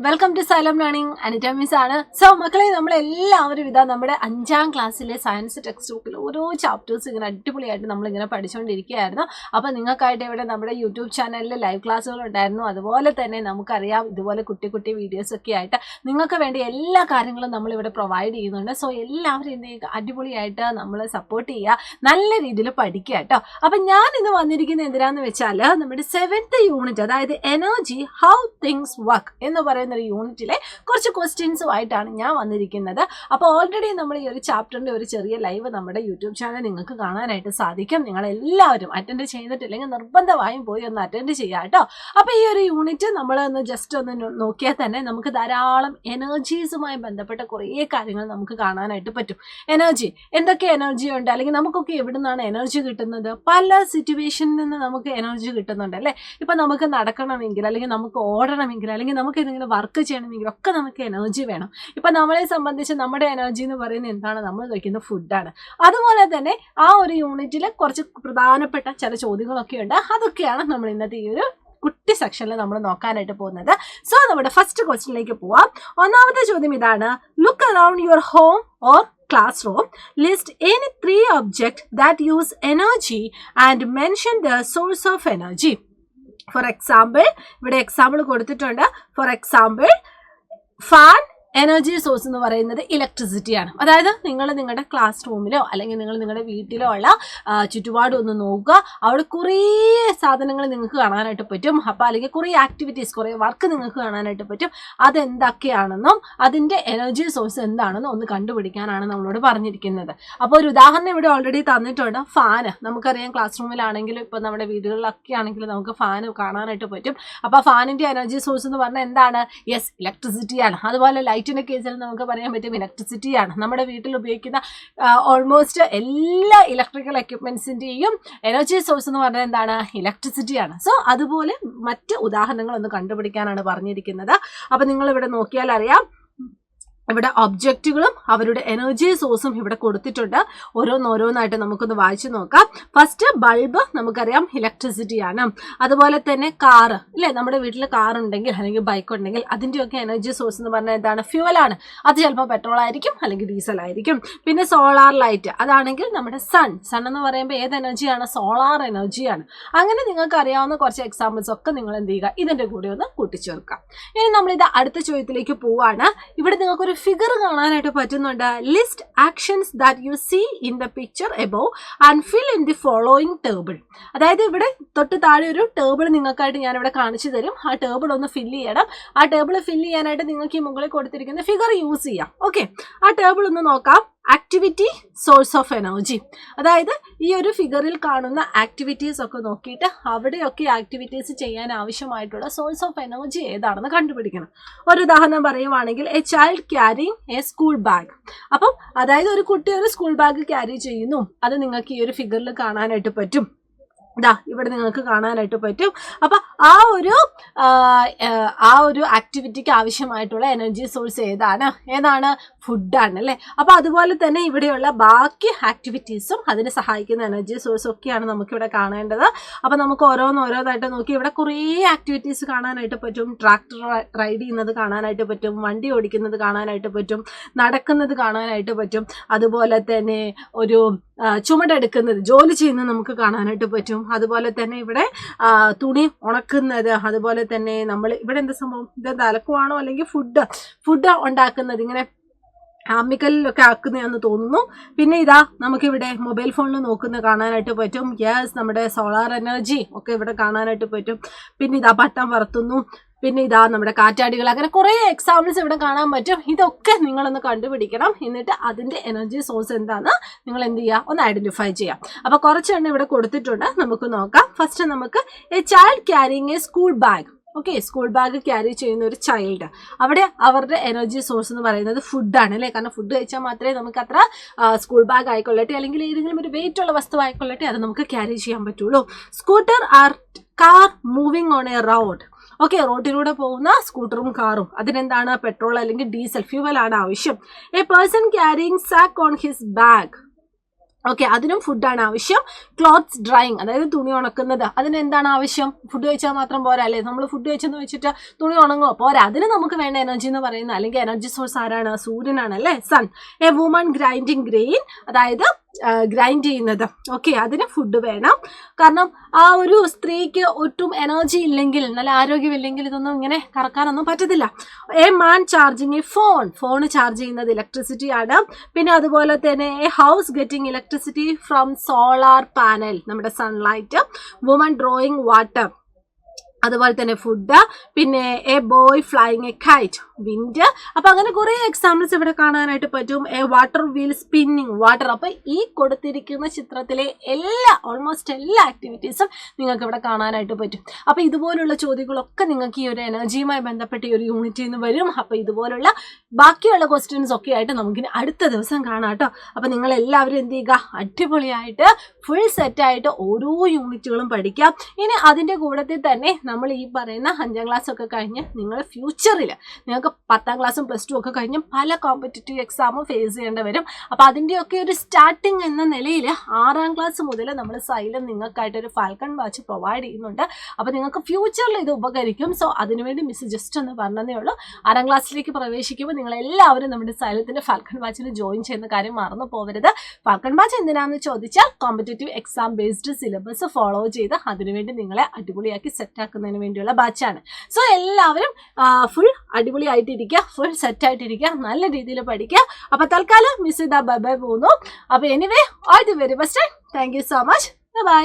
Welcome to Xylem learning. Anitta miss ആണ്. So മക്കളെ, നമ്മളെല്ലാവരും ഇതാ നമ്മുടെ 5ാം ക്ലാസ്സിലെ സയൻസ് ടെക്സ്റ്റ് ബുക്കിൽ ഓരോ ചാപ്റ്റേഴ്സ് ഇങ്ങനെ അടിപൊളിയായിട്ട് നമ്മളിങ്ങനെ പഠിച്ചുകൊണ്ടിരിക്കുകയായിരുന്നു. അപ്പോൾ നിങ്ങൾക്കായിട്ട് ഇവിടെ നമ്മുടെ യൂട്യൂബ് ചാനലിൽ ലൈവ് ക്ലാസ്സുകൾ ഉണ്ടായിരുന്നു. അതുപോലെ തന്നെ നമുക്കറിയാം ഇതുപോലെ കുട്ടി കുട്ടി വീഡിയോസൊക്കെ ആയിട്ട് നിങ്ങൾക്ക് വേണ്ടി എല്ലാ കാര്യങ്ങളും നമ്മളിവിടെ പ്രൊവൈഡ് ചെയ്യുന്നുണ്ട്. സോ എല്ലാവരും എന്ത് ചെയ്യുക, അടിപൊളിയായിട്ട് നമ്മളെ സപ്പോർട്ട് ചെയ്യുക, നല്ല രീതിയിൽ പഠിക്കുക കേട്ടോ. അപ്പം ഞാൻ ഇന്ന് വന്നിരിക്കുന്നത് എന്തിനാന്ന് വെച്ചാൽ നമ്മുടെ 7th യൂണിറ്റ്, അതായത് എനർജി ഹൗ തിങ്സ് വർക്ക് എന്ന് പറയുന്ന ഒരു യൂണിറ്റിലെ കുറച്ച് ക്വസ്റ്റ്യൻസുമായിട്ടാണ് ഞാൻ വന്നിരിക്കുന്നത്. അപ്പോൾ ഓൾറെഡി നമ്മൾ ഈ ഒരു ചാപ്റ്ററിൻ്റെ ഒരു ചെറിയ ലൈവ് നമ്മുടെ യൂട്യൂബ് ചാനൽ നിങ്ങൾക്ക് കാണാനായിട്ട് സാധിക്കും. നിങ്ങളെല്ലാവരും അറ്റൻഡ് ചെയ്തിട്ടില്ലെങ്കിൽ നിർബന്ധമായും പോയി ഒന്ന് അറ്റൻഡ് ചെയ്യുക കേട്ടോ. അപ്പോൾ ഈ ഒരു യൂണിറ്റ് നമ്മളൊന്ന് ജസ്റ്റ് ഒന്ന് നോക്കിയാൽ തന്നെ നമുക്ക് ധാരാളം എനർജീസുമായി ബന്ധപ്പെട്ട കുറേ കാര്യങ്ങൾ നമുക്ക് കാണാനായിട്ട് പറ്റും. എനർജി, എന്തൊക്കെ എനർജി ഉണ്ട്, അല്ലെങ്കിൽ നമുക്കൊക്കെ എവിടെ നിന്നാണ് എനർജി കിട്ടുന്നത്? പല സിറ്റുവേഷനിൽ നിന്ന് നമുക്ക് എനർജി കിട്ടുന്നുണ്ട് അല്ലേ. ഇപ്പം നമുക്ക് നടക്കണമെങ്കിൽ, അല്ലെങ്കിൽ നമുക്ക് ഓടണമെങ്കിൽ, അല്ലെങ്കിൽ നമുക്ക് എന്തെങ്കിലും വർക്ക് ചെയ്യണമെങ്കിൽ ഒക്കെ നമുക്ക് എനർജി വേണം. ഇപ്പം നമ്മളെ സംബന്ധിച്ച് നമ്മുടെ എനർജി എന്ന് പറയുന്നത് എന്താണ്? നമ്മൾ കഴിക്കുന്ന ഫുഡാണ്. അതുപോലെ തന്നെ ആ ഒരു യൂണിറ്റിൽ കുറച്ച് പ്രധാനപ്പെട്ട ചില ചോദ്യങ്ങളൊക്കെ ഉണ്ട്. അതൊക്കെയാണ് നമ്മൾ ഇന്നത്തെ ഈ ഒരു കുട്ടി സെക്ഷനിൽ നമ്മൾ നോക്കാനായിട്ട് പോകുന്നത്. സോ നമ്മുടെ ഫസ്റ്റ് ക്വസ്റ്റ്യനിലേക്ക് പോവാം. ഒന്നാമത്തെ ചോദ്യം ഇതാണ്: look around your home or classroom, list any 3 objects that use energy and mention the source of energy. For example, ഇവിടെ എക്സാമ്പിൾ കൊടുത്തിട്ടുണ്ട്. For example, fan energy source എന്ന് പറയുന്നത് ഇലക്ട്രിസിറ്റിയാണ്. അതായത് നിങ്ങൾ നിങ്ങളുടെ ക്ലാസ് റൂമിലോ അല്ലെങ്കിൽ നിങ്ങൾ നിങ്ങളുടെ വീട്ടിലോ ഉള്ള ചുറ്റുപാടും ഒന്ന് നോക്കുക. അവിടെ കുറേ സാധനങ്ങൾ നിങ്ങൾക്ക് കാണാനായിട്ട് പറ്റും. അപ്പോൾ അല്ലെങ്കിൽ കുറേ ആക്ടിവിറ്റീസ്, കുറേ വർക്ക് നിങ്ങൾക്ക് കാണാനായിട്ട് പറ്റും. അതെന്തൊക്കെയാണെന്നും അതിൻ്റെ എനർജി സോഴ്സ് എന്താണെന്നും ഒന്ന് കണ്ടുപിടിക്കാനാണ് നമ്മളോട് പറഞ്ഞിരിക്കുന്നത്. അപ്പോൾ ഒരു ഉദാഹരണം ഇവിടെ ഓൾറെഡി തന്നിട്ടുണ്ട്. ഫാന് നമുക്കറിയാം, ക്ലാസ് റൂമിലാണെങ്കിലും ഇപ്പോൾ നമ്മുടെ വീടുകളിലൊക്കെ ആണെങ്കിലും നമുക്ക് ഫാന് കാണാനായിട്ട് പറ്റും. അപ്പോൾ ഫാനിൻ്റെ എനർജി സോഴ്സ് എന്ന് പറഞ്ഞാൽ എന്താണ്? യെസ്, ഇലക്ട്രിസിറ്റിയാണ്. അതുപോലെ ലൈറ്റിൻ്റെ കേസിൽ നമുക്ക് പറയാൻ പറ്റും ഇലക്ട്രിസിറ്റിയാണ്. നമ്മുടെ വീട്ടിൽ ഉപയോഗിക്കുന്ന ഓൾമോസ്റ്റ് എല്ലാ ഇലക്ട്രിക്കൽ എക്യുപ്മെൻസിൻ്റെയും എനർജി സോഴ്സ് എന്ന് പറഞ്ഞാൽ എന്താണ്? ഇലക്ട്രിസിറ്റിയാണ്. സോ അതുപോലെ മറ്റ് ഉദാഹരണങ്ങളൊന്ന് കണ്ടുപിടിക്കാനാണ് പറഞ്ഞിരിക്കുന്നത്. അപ്പോൾ നിങ്ങളിവിടെ നോക്കിയാൽ അറിയാം, ഇവിടെ ഒബ്ജക്റ്റുകളും അവരുടെ എനർജി സോഴ്സും ഇവിടെ കൊടുത്തിട്ടുണ്ട്. ഓരോന്നായിട്ട് നമുക്കൊന്ന് വായിച്ചു നോക്കാം. ഫസ്റ്റ്, ബൾബ് നമുക്കറിയാം ഇലക്ട്രിസിറ്റിയാണ്. അതുപോലെ തന്നെ കാറ് അല്ലേ, നമ്മുടെ വീട്ടിൽ കാർ ഉണ്ടെങ്കിൽ അല്ലെങ്കിൽ ബൈക്ക് ഉണ്ടെങ്കിൽ അതിൻ്റെയൊക്കെ എനർജി സോഴ്സ് എന്ന് പറഞ്ഞാൽ എന്താണ്? ഫ്യൂവലാണ്. അത് ചിലപ്പോൾ പെട്രോൾ ആയിരിക്കും അല്ലെങ്കിൽ ഡീസൽ ആയിരിക്കും. പിന്നെ സോളാർ ലൈറ്റ്, അതാണെങ്കിൽ നമ്മുടെ സൺ എന്ന് പറയുമ്പോൾ ഏത് എനർജിയാണ്? സോളാർ എനർജിയാണ്. അങ്ങനെ നിങ്ങൾക്ക് അറിയാവുന്ന കുറച്ച് എക്സാമ്പിൾസ് ഒക്കെ നിങ്ങൾ എന്ത് ചെയ്യുക, ഇതിൻ്റെ കൂടെ ഒന്ന് കൂട്ടിച്ചേർക്കാം. ഇനി നമ്മളിത് അടുത്ത ചോദ്യത്തിലേക്ക് പോവാണ്. ഇവിടെ നിങ്ങൾക്കൊരു ഫിഗർ കാണാനായിട്ട് പറ്റുന്നുണ്ട്. List actions that you see in the picture above and fill in the following table. അതായത് ഇവിടെ തൊട്ട് താഴെ ഒരു ടേബിൾ നിങ്ങൾക്കായിട്ട് ഞാനിവിടെ കാണിച്ചു തരും. ആ ടേബിൾ ഒന്ന് ഫില്ല് ചെയ്യണം. ആ ടേബിൾ ഫില്ല് ചെയ്യാനായിട്ട് നിങ്ങൾക്ക് ഈ മുകളിൽ കൊടുത്തിരിക്കുന്ന ഫിഗർ യൂസ് ചെയ്യാം. ഓക്കെ, ആ ടേബിൾ ഒന്ന് നോക്കാം. Activity, source of energy. അതായത് ഈ ഒരു ഫിഗറിൽ കാണുന്ന ആക്ടിവിറ്റീസ് ഒക്കെ നോക്കിയിട്ട് അവിടെയൊക്കെ ആക്ടിവിറ്റീസ് ചെയ്യാൻ ആവശ്യമായിട്ടുള്ള സോഴ്സ് ഓഫ് എനർജി ഏതാണെന്ന് കണ്ടുപിടിക്കണം. ഒരു ഉദാഹരണം പറയുവാണെങ്കിൽ, A child carrying A school bag. അപ്പം അതായത് ഒരു കുട്ടി ഒരു സ്കൂൾ ബാഗ് ക്യാരി ചെയ്യുന്നു. അത് നിങ്ങൾക്ക് ഈ ഒരു ഫിഗറിൽ കാണാനായിട്ട് പറ്റും. ഇവിടെ നിങ്ങൾക്ക് കാണാനായിട്ട് പറ്റും. അപ്പം ആ ഒരു ആക്ടിവിറ്റിക്ക് ആവശ്യമായിട്ടുള്ള എനർജി സോഴ്സ് ഏതാണ്? ഫുഡാണ് അല്ലേ. അപ്പോൾ അതുപോലെ തന്നെ ഇവിടെയുള്ള ബാക്കി ആക്ടിവിറ്റീസും അതിന് സഹായിക്കുന്ന എനർജി സോഴ്സും ഒക്കെയാണ് നമുക്കിവിടെ കാണേണ്ടത്. അപ്പോൾ നമുക്ക് ഓരോന്നായിട്ട് നോക്കി ഇവിടെ കുറേ ആക്ടിവിറ്റീസ് കാണാനായിട്ട് പറ്റും. ട്രാക്ടർ റൈഡ് ചെയ്യുന്നത് കാണാനായിട്ട് പറ്റും, വണ്ടി ഓടിക്കുന്നത് കാണാനായിട്ട് പറ്റും, നടക്കുന്നത് കാണാനായിട്ട് പറ്റും. അതുപോലെ തന്നെ ഒരു ചുമടെടുക്കുന്നത്, ജോലി ചെയ്യുന്നത് നമുക്ക് കാണാനായിട്ട് പറ്റും. അതുപോലെ തന്നെ ഇവിടെ തുണി ഉണക്കുന്നത്, അതുപോലെ തന്നെ നമ്മൾ ഇവിടെ എന്താ സംഭവം, ഇതെന്താ അലക്കുവാണോ അല്ലെങ്കിൽ ഫുഡ് ഉണ്ടാക്കുന്നത്, ഇങ്ങനെ ആമിക്കലിലൊക്കെ ആക്കുന്നതാണെന്ന് തോന്നുന്നു. പിന്നെ ഇതാ നമുക്കിവിടെ മൊബൈൽ ഫോണിൽ നോക്കുന്നത് കാണാനായിട്ട് പറ്റും. യെസ്, നമ്മുടെ സോളാർ എനർജി ഒക്കെ ഇവിടെ കാണാനായിട്ട് പറ്റും. പിന്നെ ഇതാ പട്ടം പറത്തുന്നു. പിന്നെ ഇതാ നമ്മുടെ കാറ്റാടികൾ. അങ്ങനെ കുറേ എക്സാമ്പിൾസ് ഇവിടെ കാണാൻ പറ്റും. ഇതൊക്കെ നിങ്ങളൊന്ന് കണ്ടുപിടിക്കണം. എന്നിട്ട് അതിൻ്റെ എനർജി സോഴ്സ് എന്താണെന്ന് നിങ്ങൾ എന്ത് ചെയ്യുക, ഒന്ന് ഐഡൻറ്റിഫൈ ചെയ്യാം. അപ്പോൾ കുറച്ചെണ്ണം ഇവിടെ കൊടുത്തിട്ടുണ്ട്, നമുക്ക് നോക്കാം. ഫസ്റ്റ് നമുക്ക് A child carrying A school bag. Okay, school bag carry ചെയ്യുന്ന ഒരു ചൈൽഡ്, അവിടെ അവരുടെ എനർജി സോഴ്സ് എന്ന് പറയുന്നത് ഫുഡാണ് അല്ലേ. കാരണം ഫുഡ് കഴിച്ചാൽ മാത്രമേ നമുക്ക് അത്ര സ്കൂൾ ബാഗ് ആയിക്കൊള്ളട്ടെ അല്ലെങ്കിൽ ഏതെങ്കിലും ഒരു വെയിറ്റ് ഉള്ള വസ്തു ആയിക്കൊള്ളട്ടെ അത് നമുക്ക് ക്യാരി ചെയ്യാൻ പറ്റുള്ളൂ. Scooter or car moving on a road. Okay, റോഡിലൂടെ പോകുന്ന സ്കൂട്ടറും കാറും അതിനെന്താണ്? പെട്രോൾ അല്ലെങ്കിൽ ഡീസൽ, ഫ്യൂവലാണ് ആവശ്യം. A person carrying sack on his bag. Okay, അതിനും ഫുഡാണ് ആവശ്യം. ക്ലോത്ത്സ് ഡ്രൈയിങ്, അതായത് തുണി ഉണക്കുന്നത്, അതിന് എന്താണ് ആവശ്യം? ഫുഡ് കഴിച്ചാൽ മാത്രം പോരാ അല്ലേ? നമ്മൾ ഫുഡ് കഴിച്ചെന്ന് വെച്ചിട്ട് തുണി ഉണങ്ങോ? പോരാ. അതിന് നമുക്ക് വേണ്ട എനർജി എന്ന് പറയുന്നത്, അല്ലെങ്കിൽ എനർജി സോഴ്സ് ആരാണ്? സൂര്യനാണ് അല്ലേ, sun. A woman grinding grain, അതായത് ഗ്രൈൻഡ് ചെയ്യുന്നത്. ഓക്കെ, അതിന് ഫുഡ് വേണം. കാരണം ആ ഒരു സ്ത്രീക്ക് ഒട്ടും എനർജി ഇല്ലെങ്കിൽ, നല്ല ആരോഗ്യമില്ലെങ്കിൽ ഇതൊന്നും ഇങ്ങനെ കറക്കാനൊന്നും പറ്റത്തില്ല. A man charging A phone charge ചെയ്യുന്നത് ഇലക്ട്രിസിറ്റി ആണ്. പിന്നെ അതുപോലെ തന്നെ A house getting electricity from solar panel, നമ്മുടെ സൺലൈറ്റ്. വുമൺ ഡ്രോയിങ് വാട്ടർ, അതുപോലെ തന്നെ ഫുഡ്. പിന്നെ A boy flying A KITE, wind. അപ്പൊ അങ്ങനെ കുറെ എക്സാമ്പിൾസ് ഇവിടെ കാണാനായിട്ട് പറ്റും. A water wheel spinning water. അപ്പൊ ഈ കൊടുത്തിരിക്കുന്ന ചിത്രത്തിലെ ഓൾമോസ്റ്റ് എല്ലാ ആക്ടിവിറ്റീസും നിങ്ങൾക്ക് ഇവിടെ കാണാനായിട്ട് പറ്റും. അപ്പൊ ഇതുപോലുള്ള ചോദ്യങ്ങളൊക്കെ നിങ്ങൾക്ക് ഈ ഒരു എനർജിയുമായി ബന്ധപ്പെട്ട ഈ ഒരു യൂണിറ്റിൽ നിന്ന് വരും. അപ്പൊ ഇതുപോലുള്ള ബാക്കിയുള്ള ക്വസ്റ്റ്യൻസ് ഒക്കെ ആയിട്ട് നമുക്കിനി അടുത്ത ദിവസം കാണാം കേട്ടോ. അപ്പൊ നിങ്ങൾ എല്ലാവരും എന്ത് ചെയ്യുക, അടിപൊളിയായിട്ട് ഫുൾ സെറ്റായിട്ട് ഓരോ യൂണിറ്റുകളും പഠിക്കാം. ഇനി അതിന്റെ കൂട്ടത്തിൽ തന്നെ നമ്മൾ ഈ പറയുന്ന 5ാം ക്ലാസ് ഒക്കെ കഴിഞ്ഞ് നിങ്ങൾ ഫ്യൂച്ചറിൽ നിങ്ങൾക്ക് 10ാം ക്ലാസ്സും +2 ഒക്കെ കഴിഞ്ഞ് പല കോമ്പറ്റേറ്റീവ് എക്സാമും ഫേസ് ചെയ്യേണ്ടി വരും. അപ്പോൾ അതിൻ്റെയൊക്കെ ഒരു സ്റ്റാർട്ടിങ് എന്ന നിലയിൽ 6ാം ക്ലാസ് മുതൽ നമ്മൾ സൈലം നിങ്ങൾക്കായിട്ടൊരു ഫാൽക്കൺ വാച്ച് പ്രൊവൈഡ് ചെയ്യുന്നുണ്ട്. അപ്പോൾ നിങ്ങൾക്ക് ഫ്യൂച്ചറിൽ ഇത് ഉപകരിക്കും. സോ അതിനുവേണ്ടി മിസ് ജസ്റ്റ് ഒന്ന് പറഞ്ഞതേ ഉള്ളൂ. 6ാം ക്ലാസ്സിലേക്ക് പ്രവേശിക്കുമ്പോൾ നിങ്ങളെല്ലാവരും നമ്മുടെ സൈലത്തിൻ്റെ ഫാൽക്കൺ വാച്ചിന് ജോയിൻ ചെയ്യുന്ന കാര്യം മറന്നു പോകരുത്. ഫാൽക്കൺ വാച്ച് എന്തിനാണെന്ന് ചോദിച്ചാൽ competitive exam based syllabus follow ചെയ്ത് അതിനുവേണ്ടി നിങ്ങളെ അടിപൊളിയാക്കി സെറ്റാക്കുന്നതിന് വേണ്ടിയുള്ള ബാച്ചാണ്. സോ എല്ലാവരും ഫുൾ അടിപൊളിയായിട്ടിരിക്കുക, ഫുൾ സെറ്റായിട്ടിരിക്കുക, നല്ല രീതിയിൽ പഠിക്കുക. അപ്പോൾ തൽക്കാലം മിസ് ചെയ്താൽ ബൈ ബൈ പോകുന്നു. അപ്പോൾ anyway all the very best. Thank you so much. By.